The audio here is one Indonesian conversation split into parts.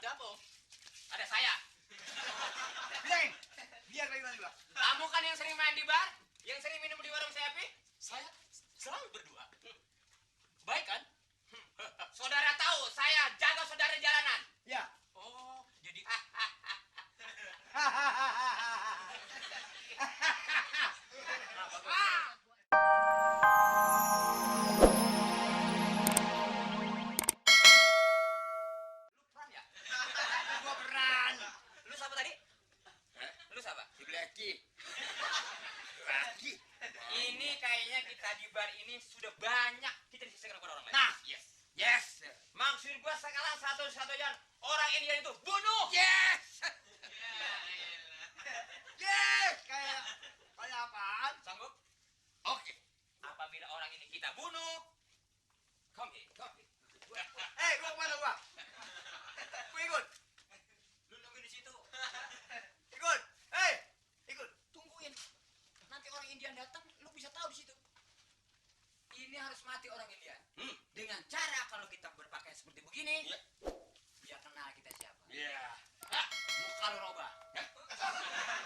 Siapa, Om? Ada saya. Bilangin. Biar lagi nanti, Pak. Kamu kan yang sering main di bar, yang sering minum di warung Sepi. Saya selalu berdua. Baik kan? Saudara tahu saya jaga saudara jalanan. Ya. Oh, jadi Lu peran ya? Gua peran. Lu siapa tadi? Lu siapa? Si Blacky. Blacky. Ini kayaknya kita di bar ini sudah banyak kita disisakan kepada orang lain. Nah, yes. Maksud gua sekarang satu-satunya orang India itu bunuh. Yes. Yes. Kayak apaan? Sanggup? Oke. Apabila orang ini kita bunuh, come here. Gua kemana gua? Gua ikut. Lu nunggu di situ. Ikut. Ikut. Tungguin. Nanti orang India datang, lu bisa tahu di situ. Ini harus mati orang India. Dengan cara kalau kita berpakaian seperti begini, biar kenal kita siapa. Iya. Muka lu robah.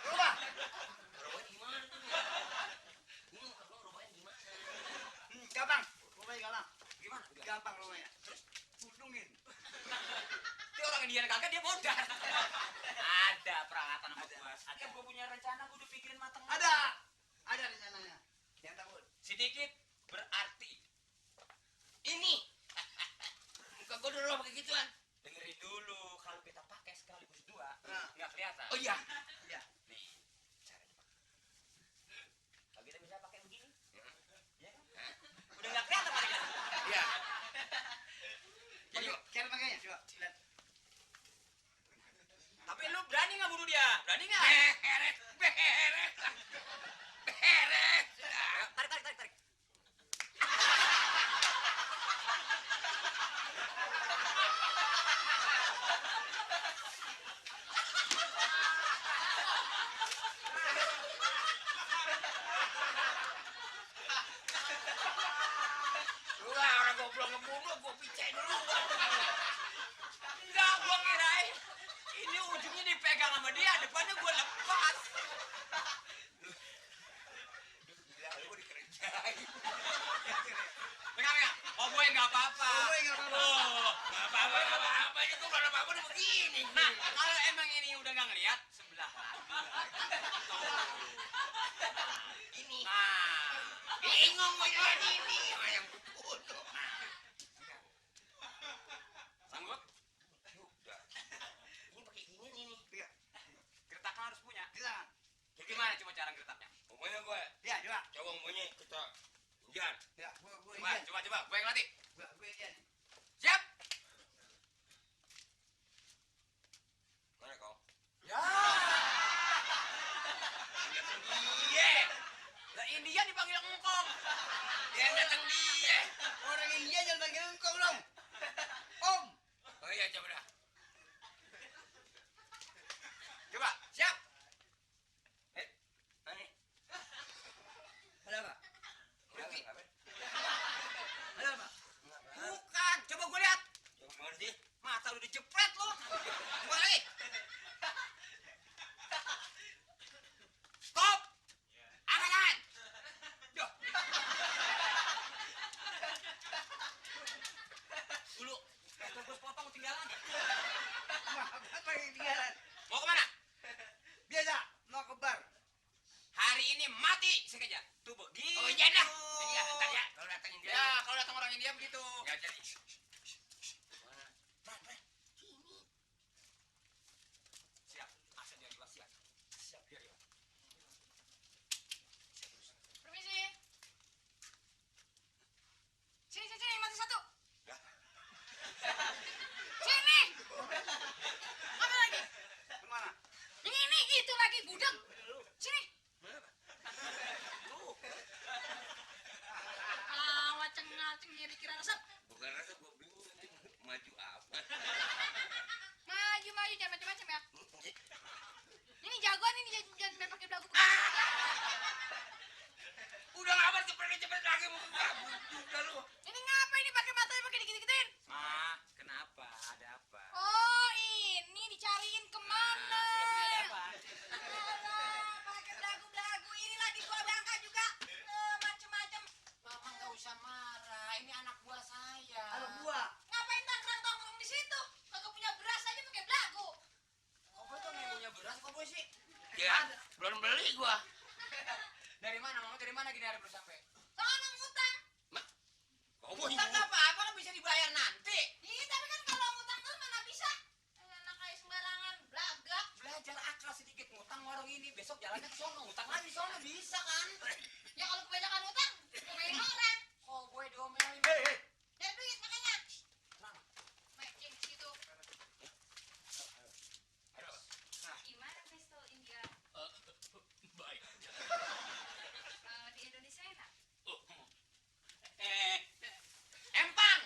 Rubah. Robah gimana tuh? Ini muka lu robahnya gimana? Gampang. Rubahnya gampang. Gimana? Gampang rubahnya. Pudungin. Itu orang India kagak dia modal. Ada peralatan sama gua. Ada gua punya rencana, gua udah pikirin matang. Ada rencananya. Jangan takut. Sedikit berarti. ini. Muka gua dulu pakai gituan. Dengerin dulu, kalau kita pakai sekaligus dua, Nah. nggak kelihatan. Oh iya. Iya. Nih, caranya pakai. Kalau kita bisa pakai begini, ya kan? Udah nggak kelihatan lagi. Iya. Jadi, Cara pakainya coba lihat. tapi lu berani nggak bunuh dia? Berani nggak? Beres. Tarik. Gua orang goblok ngebunuh, gua picain dulu. Enggak, gua kirain ini ujungnya dipegang sama dia, depannya gua lepas. Gila, lu dikerjain. Pegang. Oh, gue nggak apa-apa. Oh, nggak apa-apa. Oh, Nggak apa-apa. Itu kalau apa-apa udah begini. Nah, kalau emang ini udah nggak ngeliat, sebelah lagi. Ini. Nah, Bingung gua jalan ini. Yang butuh. sanggup? Udah. Ini pakai gini nih. Iya. Gertaknya harus punya. Silakan. Jadi gimana cuma cara gertaknya? Pokoknya gua Iya, coba. coba ngomongnya kita hujan. Ya, gua izin. Coba, gue yang latih. Gua izin. Siap? Mana kau? Ya. Iya. Lah India dipanggil engkong. Yang datang dia. Orang India jangan panggil engkau dong. Om. Oh iya, coba dah. Coba, siap. Mana? Ada apa? Berarti apa? Ada apa? Bukan, coba gue lihat. Coba gimana sih? Mata lu dijepret lu. Coba lagi. Stop. Angkat tangan. Duh. Dulu. Gue potong ketinggalan. Apa yang tinggalan? Mau kemana? Biasa, mau ke bar. Hari ini mati sekejap. Tuh begitu. Oh iya dah. Jadi ya, ntar ya. Kalau datangin dia. Ya, kalau datang orang India begitu. Ya jadi. Siap. Asal dia jelas siap. Siap dia. Permisi. Sini, mati satu. Ya. Sini. Apa lagi? Kemana? Ini, itu lagi gudeg. Sini. Awak cengal-cengir dikira resep. Bukan rasa gua balik gua. Dari mana? Mama dari mana gini hari baru sampai? Soalnya ngutang. Koboi. Utang nggak apa-apa kan bisa dibayar nanti. Iya, tapi kan kalau ngutang tuh mana bisa. Enak kayak sembarangan, belagak. Belajar akal sedikit ngutang warung ini, besok jalannya ke sono, ngutang lagi di sono bisa kan? Ya kalau kebanyakan ngutang, ngomelin orang. Oh, gue diomelin. Dari duit makanya. Kenapa? Matching di situ. Gimana pistol India? Baik. Di Indonesia enak. Empang.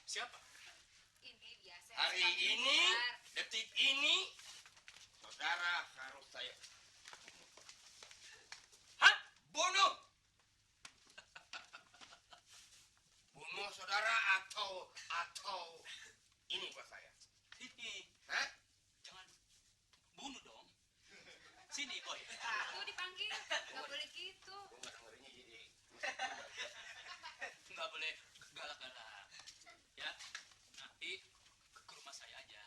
Siapa? Ini biasa. Hari semakin ini, besar. detik ini, saudara harus saya. Hah? Bunuh? Bunuh saudara atau ini buat saya? Ini. Hah? Jangan bunuh dong. Sini, boy. Tuh dipanggil, nggak boleh gitu. Gua nggak dengerinnya jadi. Nggak boleh galak-galak. Ya, nanti ke rumah saya aja.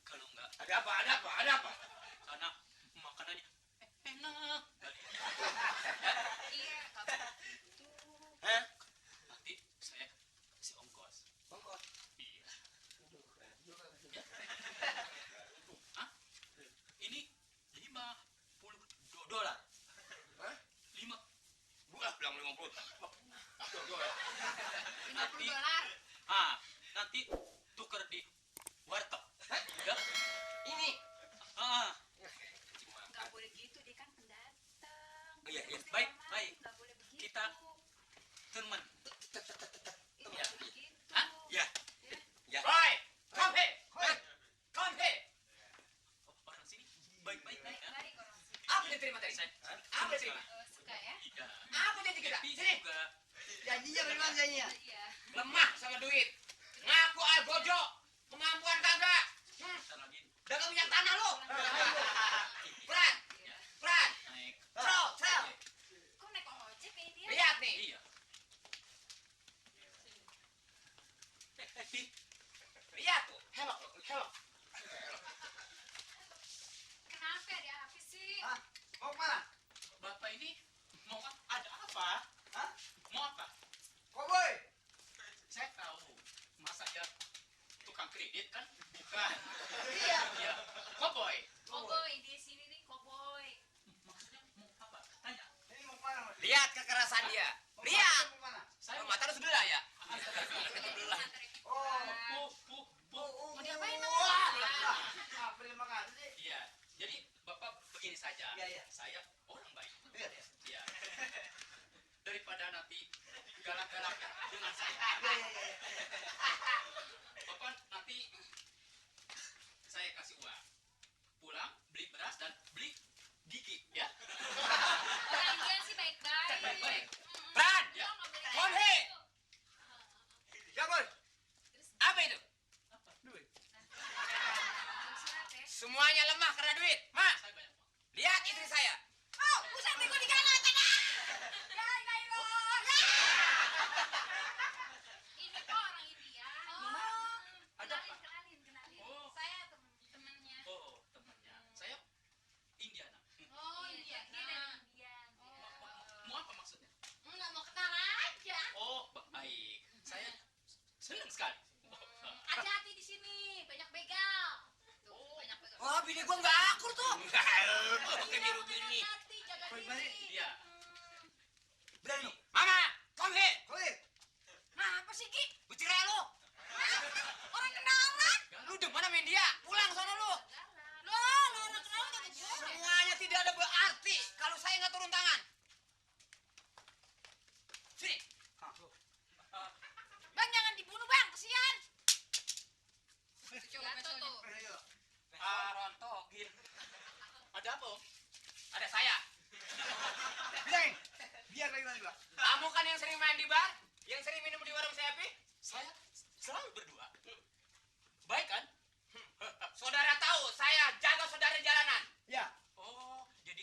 Kalau nggak. Ada apa? Karena makanannya enak. Iya, nggak boleh gitu. Hah? Nanti saya kasih ongkos. Ongkos? Iya. Ya. Hah? Ini $50. Hah? 5. Gua bilang 50. $50. $50. Nanti tuker di warteg. Ya? Ini. Nggak boleh gitu, dia kan pendatang. Iya. Mesti Baik. hormati, nggak boleh begitu. Kita teman. Itu Ya. nggak begitu. Hah? Ya. Ya. Ya. Boy, come here. Come here. Orang sini baik-baik kan? Baik orang sini. Apa yang terima tadi? Saya Apa yang terima? Suka ya? Iya. Apa yang kita? Happy Sini. juga. Janjinya bagaimana janjinya? Iya. Lemah sama duit. Ngaku bojo. Kemampuan kagak. Ntar lagi Dagang minyak tanah lu. Pran. Pran. naik. Trol. Kok naik ojek ini dia? Lihat nih. Iya. Happy. Lihat tuh. Helok. Kenapa dia apa sih? Hah? Mau kemana? Bapak ini mau ada apa? Hah? Mau apa? Koboi. Saya tahu. Masa ya tukang kredit kan? Bukan. Iya. Iya. Cowboy. Koboi di sini nih, koboi. Maksudnya mau apa? Tanya. Ini mau kemana, Mas? Lihat kekerasan dia. Mau Lihat. Mau kemana? Saya Oh, mata lu sebelah ya? Oh. Mau diapain, Mas? Wah. Terima kasih. Iya. Jadi Bapak begini saja. Iya. Saya orang baik. Iya. Iya. Daripada nanti galak-galak dengan saya. Iya. Bapak nanti saya kasih uang. Pulang beli beras dan beli gigi ya. Orang dia sih baik-baik. Baik-baik. Pran. Ya. Nggak boleh Kom, kayak he. gitu. Ya, Bos. Terus Apa itu? Duit. surat ya. Semuanya lemah karena duit. Ma, Saya banyak uang. lihat istri saya. Oh, pusat bego di kanan sana. Ya, Kairo. Ini kok orang India. Oh, Ada apa? kenalin. Oh. Saya temannya. Oh, temannya. Saya Indiana. Oh, iya, dia dari India. Mau apa maksudnya? Enggak mau kenal aja. Oh, baik. Saya senang sekali. Hati-hati di sini, banyak begal. Tuh, banyak begal. Oh, bini gua nggak akur tuh. Begini. Hati, jaga Baik-baik. diri. Iya. Berani. Mama, come here. Koi. Nah, apa sih, Ki? Bercerai lu. Orang kenalan. Lu demen sama dia. Pulang sono lu. Loh, orang kenalan kata gue. Semuanya tidak ada berarti kalau saya nggak turun tangan. Sini. Bang, jangan dibunuh, Bang. Kesian. Jatuh tuh. Ayo. Rontogin. Ada apa, Om? Ada saya. Bilangin. Biar bagaimana juga. Kamu kan yang sering main di bar, yang sering minum di warung Sepi. Saya selalu berdua. Baik kan? Saudara tahu saya jaga saudara jalanan. Ya. Oh, jadi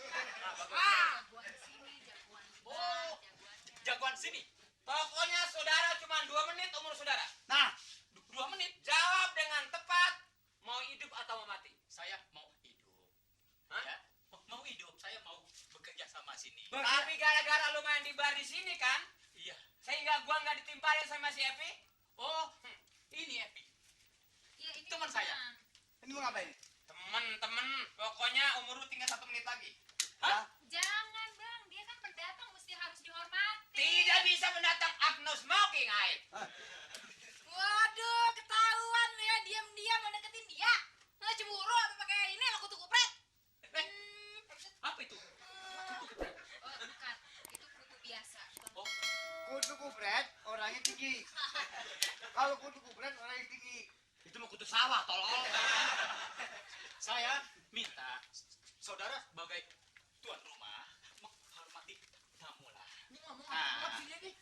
Jagoan sini, jagoan di bar, Oh. jagoannya. jagoan sini. Pokoknya saudara cuma 2 menit umur saudara. Nah, Tapi gara-gara lu main di bar di sini kan, Iya. sehingga gua nggak ditimpalin sama si Epi. Oh, ini Epi. Ya, ini Teman saya. Ini mau ngapain? Temen, pokoknya umur lu tinggal 1 menit lagi. Jangan bang, dia kan pendatang mesti harus dihormati. Tidak bisa mendatang no smoking, Aib. Waduh, ketahuan ya diam-diam mau deketin dia. Nggak cemburu apa pakai ini lo kutu kupret? Apa itu? Oh, bukan, itu kutu biasa. Oh, Kutu kupret orangnya tinggi. Kalau kutu kupret orangnya tinggi. Itu mau kutu sawah, tolol. saya minta saudara sebagai tuan rumah menghormati tamu lah. Ini ngomong Ah. apa sih dia nih?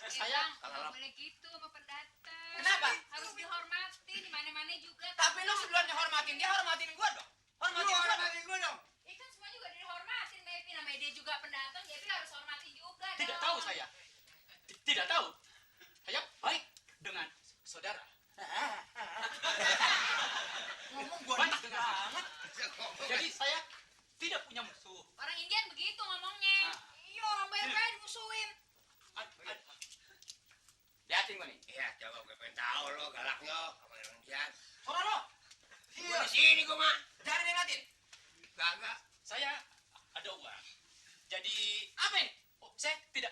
Saya nggak boleh gitu sama pendatang. Kenapa? Harus dihormati di mana-mana juga. Tapi lu sebelum dihormatin dia, hormatin gua dong. Lu Hormatin gua dong. hormatin gue dong. Ikan semua juga dihormatin, Mepi. Namanya dia juga pendatang, jadi harus hormatin juga. tidak dong. tahu saya. Tidak tahu. Saya baik dengan saudara. Ngomong gua Banyak nih dengan banget. Jadi saya tidak punya musuh. Orang Indian begitu ngomongnya. Ah. Iya, orang baik-baik dimusuhin. Liatin gua nih. Iya, coba gue pengen tahu lo galaknya sama yang Indian. Suara lo. Iya. Di sini gue mah. Jangan diliatin. Kagak. Saya ada uang. Jadi Apa ini? oh, saya tidak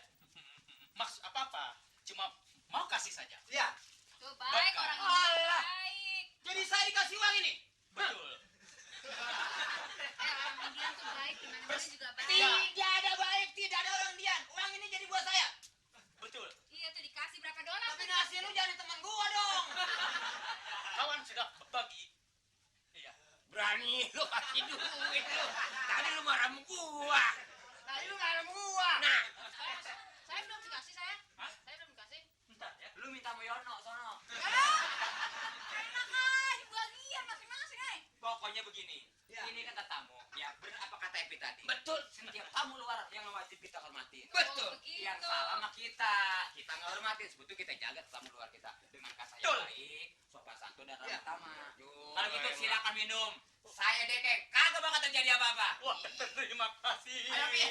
maksud apa-apa. Cuma mau kasih saja. Iya. Tuh baik, Bakar. orang Indian Alah. baik. Jadi saya dikasih uang ini. Betul. Orang Indian tuh baik, di mana-mana juga baik. Tidak ada baik, tidak ada orang Dian. Uang ini jadi buat saya. Betul. Iya tuh dikasih berapa dolar? Tapi tuh? nasi lu jadi teman gua dong. Kawan sudah berbagi. Iya. Berani lo kasih duit lo. Tadi lu marah sama gua. Tadi lu marah sama gua. Nah, Saya belum dikasih, saya. Hah? Saya belum dikasih. Bentar ya. Lu minta sama Yono sono. Enak aja, bagian masing-masing, Pokoknya begini. Ya. Ini kata tamu. Ya benar apa kata Epi tadi. betul. Setiap tamu luar yang wajib kita hormatin. Betul. Oh, begitu. Yang salah sama kita. Kita nggak hormatin. Sebetulnya kita jaga tamu luar kita dengan kata yang Betul. baik, sopan santun dan Ya. ramah tamah. Yo, Kalau gitu emang. silakan minum. Saya dekeng. Kagak bakal terjadi apa-apa. Wah, terima kasih. Ayo, Pi.